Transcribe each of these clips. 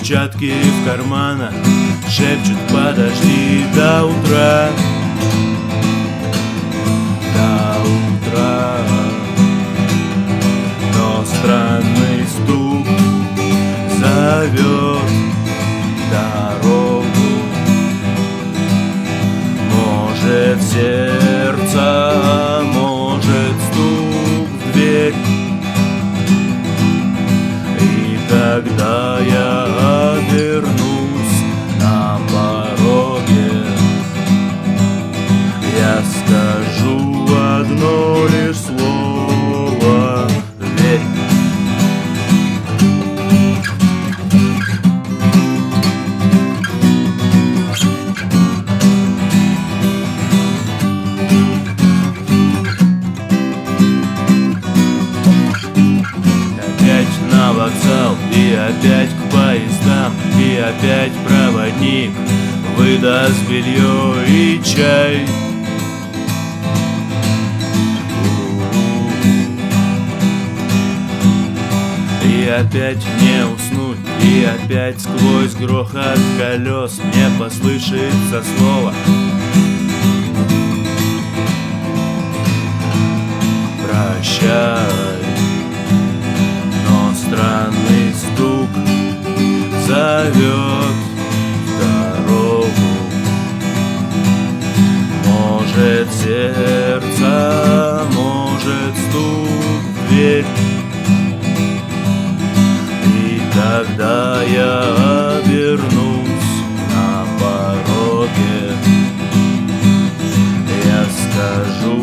перчатки в карманах шепчут: подожди до утра. До утра. Но странный стук зовет дорогу. Может, сердце, может, стук в дверь. И тогда я обернусь на пороге. Я скажу одно лишь слово: верь. Опять на вокзал, и опять к поездам, и опять проводник выдаст белье и чай. И опять не уснуть, и опять сквозь грохот колес мне послышится слово: прощай. Но странный стук зовет дорогу. Может, сердце, может, стук в дверь. И тогда я обернусь на пороге. Я скажу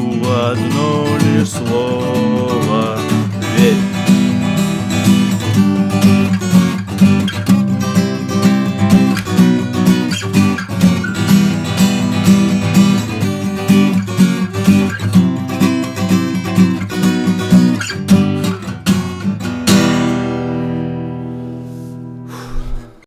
одно